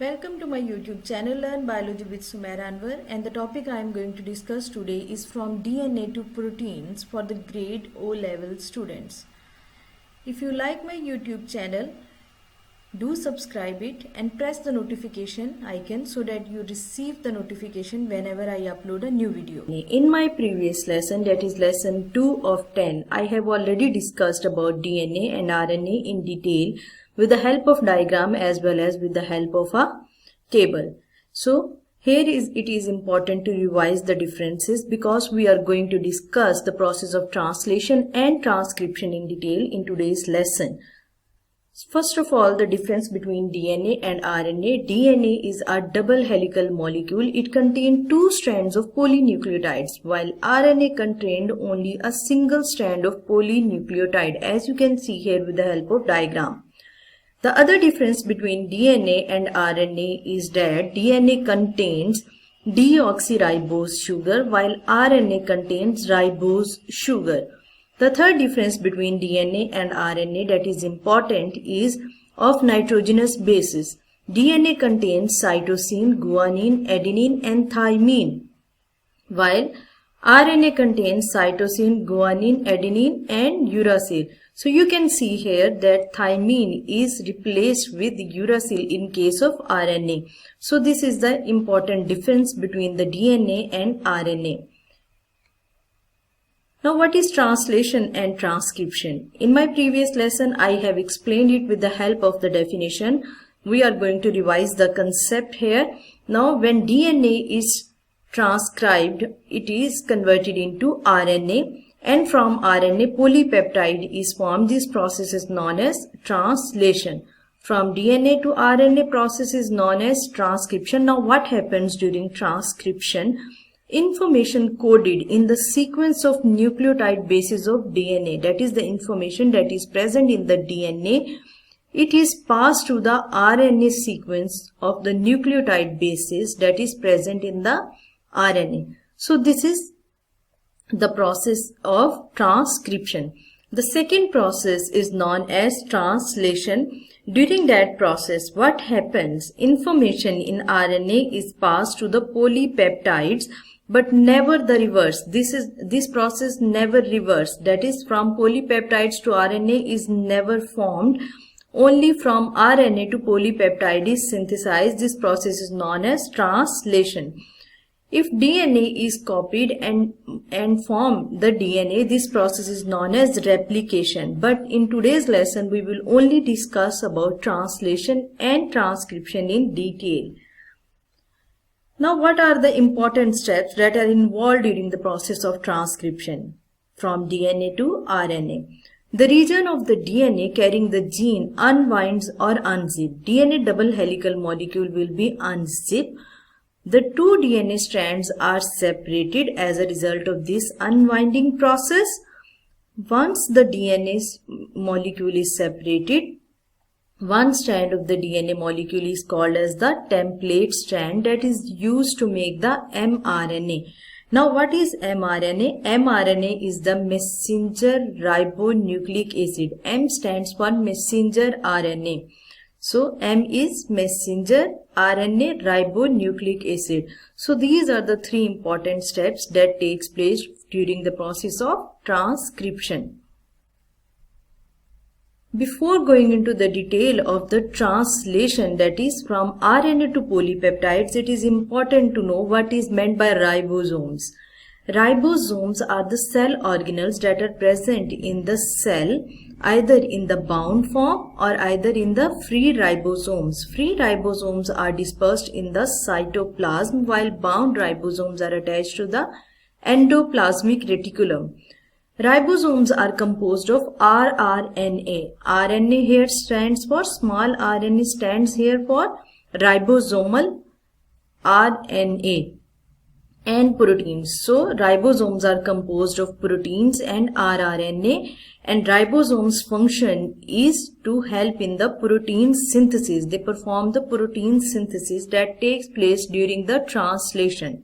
Welcome to my YouTube channel Learn Biology with Sumaira Anwar, and the topic I am going to discuss today is from DNA to proteins for the grade O level students. If you like my YouTube channel, do subscribe it and press the notification icon so that you receive the notification whenever I upload a new video. In my previous lesson, that is lesson 2 of 10, I have already discussed about DNA and RNA in detail with the help of diagram as well as with the help of a table. So here it is important to revise the differences because we are going to discuss the process of translation and transcription in detail in today's lesson. First of all, the difference between DNA and RNA. DNA is a double helical molecule. It contains two strands of polynucleotides, while RNA contained only a single strand of polynucleotide, as you can see here with the help of diagram. The other difference between DNA and RNA is that DNA contains deoxyribose sugar while RNA contains ribose sugar. The third difference between DNA and RNA that is important is of nitrogenous bases. DNA contains cytosine, guanine, adenine and thymine, while RNA contains cytosine, guanine, adenine and uracil. So you can see here that thymine is replaced with uracil in case of RNA. So this is the important difference between the DNA and RNA. Now what is translation and transcription? In my previous lesson I have explained it with the help of the definition. We are going to revise the concept here. Now when DNA is transcribed, it is converted into RNA. And from RNA, polypeptide is formed. This process is known as translation. From DNA to RNA process is known as transcription. Now what happens during transcription? Information coded in the sequence of nucleotide bases of DNA, that is the information that is present in the DNA, it is passed to the RNA sequence of the nucleotide bases that is present in the RNA. So this is the process of transcription. The second process is known as translation. During that process, what happens? Information in RNA is passed to the polypeptides, but never the reverse. This process never reverse. That is, from polypeptides to RNA is never formed. Only from RNA to polypeptide is synthesized. This process is known as translation. If DNA is copied and form the DNA, this process is known as replication. But in today's lesson, we will only discuss about translation and transcription in detail. Now, what are the important steps that are involved during the process of transcription from DNA to RNA? The region of the DNA carrying the gene unwinds or unzips. DNA double helical molecule will be unzipped. The two DNA strands are separated as a result of this unwinding process. Once the DNA molecule is separated, one strand of the DNA molecule is called as the template strand that is used to make the mRNA. Now what is mRNA? mRNA is the messenger ribonucleic acid. M stands for messenger RNA. So M is messenger RNA ribonucleic acid. So these are the three important steps that takes place during the process of transcription. Before going into the detail of the translation, that is from RNA to polypeptides, it is important to know what is meant by ribosomes. Ribosomes are the cell organelles that are present in the cell either in the bound form or either in the free ribosomes. Free ribosomes are dispersed in the cytoplasm while bound ribosomes are attached to the endoplasmic reticulum. Ribosomes are composed of rRNA. RNA here stands for small RNA stands here for ribosomal RNA. And proteins. So ribosomes are composed of proteins and rRNA, and ribosomes' function is to help in the protein synthesis. They perform the protein synthesis that takes place during the translation.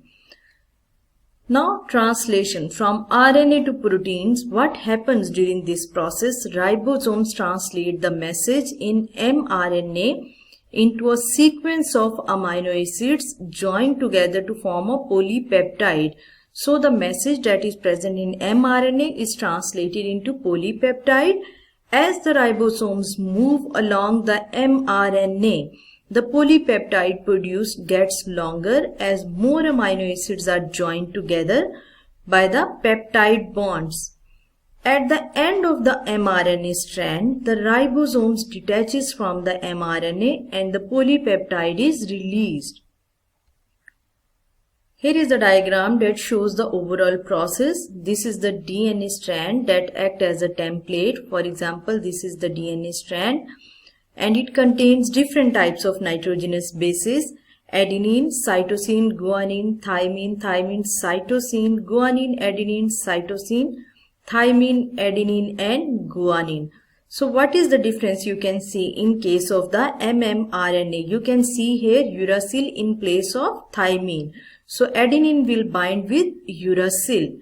Now translation from RNA to proteins. What happens during this process? Ribosomes translate the message in mRNA into a sequence of amino acids joined together to form a polypeptide. So the message that is present in mRNA is translated into polypeptide. As the ribosomes move along the mRNA, the polypeptide produced gets longer as more amino acids are joined together by the peptide bonds. At the end of the mRNA strand, the ribosomes detaches from the mRNA and the polypeptide is released. Here is the diagram that shows the overall process. This is the DNA strand that acts as a template. For example, this is the DNA strand and it contains different types of nitrogenous bases: adenine, cytosine, guanine, thymine, cytosine, guanine, adenine, cytosine, thymine, adenine and guanine. So what is the difference you can see in case of the mmRNA? You can see here uracil in place of thymine. So adenine will bind with uracil.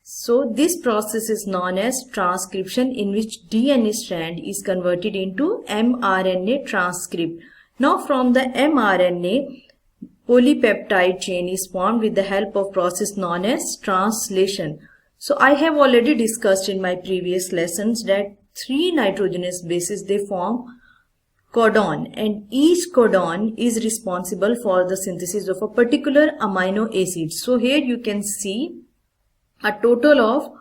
So this process is known as transcription, in which DNA strand is converted into mRNA transcript. Now from the mRNA, polypeptide chain is formed with the help of process known as translation. So I have already discussed in my previous lessons that 3 nitrogenous bases, they form codon, and each codon is responsible for the synthesis of a particular amino acid. So here you can see a total of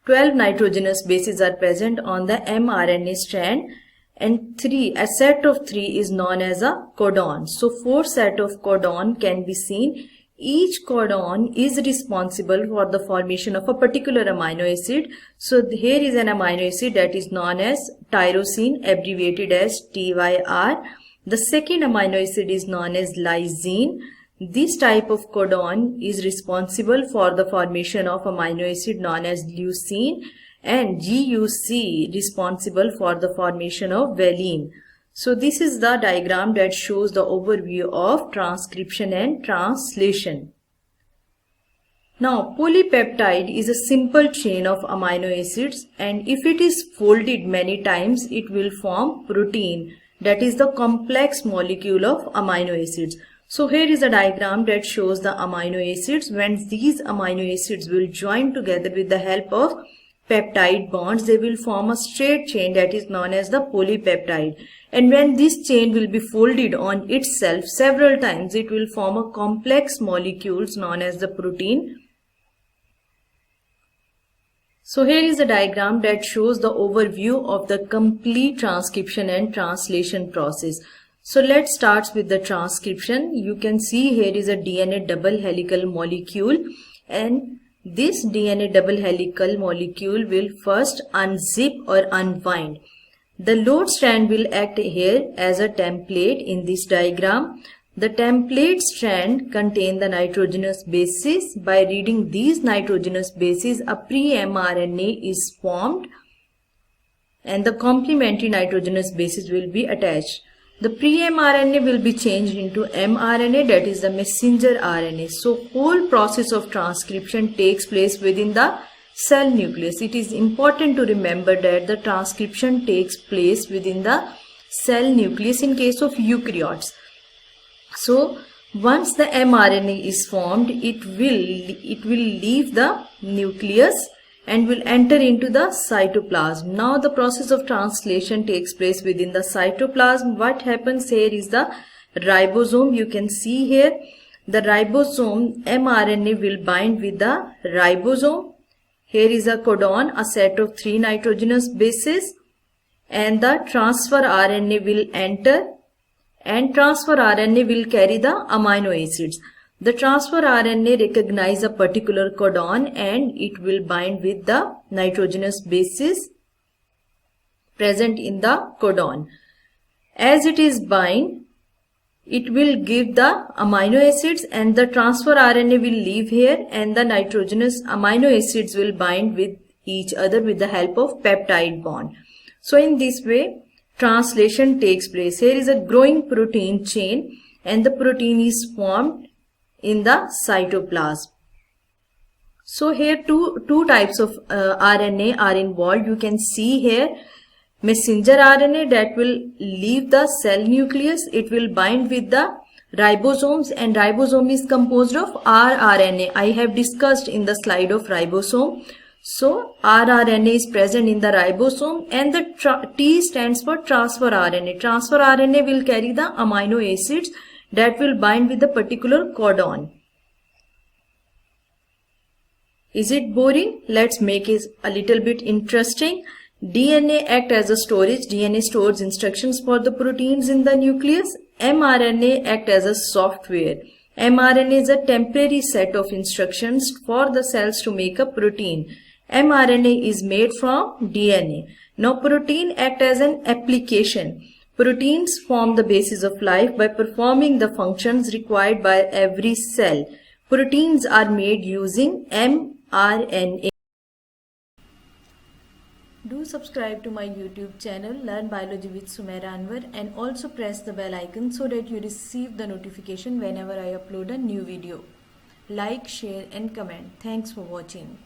12 nitrogenous bases are present on the mRNA strand, and a set of 3 is known as a codon. So 4 set of codon can be seen. Each codon is responsible for the formation of a particular amino acid. So here is an amino acid that is known as tyrosine, abbreviated as TYR. The second amino acid is known as lysine. This type of codon is responsible for the formation of amino acid known as leucine, and GUC responsible for the formation of valine. So this is the diagram that shows the overview of transcription and translation. Now polypeptide is a simple chain of amino acids, and if it is folded many times, it will form protein, that is the complex molecule of amino acids. So here is a diagram that shows the amino acids. When these amino acids will join together with the help of peptide bonds, they will form a straight chain that is known as the polypeptide. And when this chain will be folded on itself several times, it will form a complex molecules known as the protein. So here is a diagram that shows the overview of the complete transcription and translation process. So let's start with the transcription. You can see here is a DNA double helical molecule, and this DNA double helical molecule will first unzip or unwind. The load strand will act here as a template in this diagram. The template strand contains the nitrogenous bases. By reading these nitrogenous bases, a pre-mRNA is formed and the complementary nitrogenous bases will be attached. The pre-mRNA will be changed into mRNA, that is the messenger RNA. So whole process of transcription takes place within the cell nucleus. It is important to remember that the transcription takes place within the cell nucleus in case of eukaryotes. So once the mRNA is formed, it will leave the nucleus and will enter into the cytoplasm. Now the process of translation takes place within the cytoplasm. What happens here is the ribosome. You can see here the ribosome mRNA will bind with the ribosome. Here is a codon, a set of 3 nitrogenous bases, and the transfer RNA will enter, and transfer RNA will carry the amino acids. The transfer RNA recognize a particular codon and it will bind with the nitrogenous bases present in the codon. As it is bind, it will give the amino acids, and the transfer RNA will leave here, and the nitrogenous amino acids will bind with each other with the help of peptide bond. So in this way, translation takes place. Here is a growing protein chain, and the protein is formed in the cytoplasm. So here two types of RNA are involved. You can see here messenger RNA that will leave the cell nucleus. It will bind with the ribosomes, and ribosome is composed of rRNA. I have discussed in the slide of ribosome. So rRNA is present in the ribosome, and the T stands for transfer RNA. Transfer RNA will carry the amino acids that will bind with the particular codon. Is it boring? Let's make it a little bit interesting. DNA acts as a storage. DNA stores instructions for the proteins in the nucleus. mRNA acts as a software. mRNA is a temporary set of instructions for the cells to make a protein. mRNA is made from DNA. Now protein acts as an application. Proteins form the basis of life by performing the functions required by every cell. Proteins are made using mRNA. Do subscribe to my YouTube channel Learn Biology with Sumaira Anwar, and also press the bell icon so that you receive the notification whenever I upload a new video. Like, share and comment. Thanks for watching.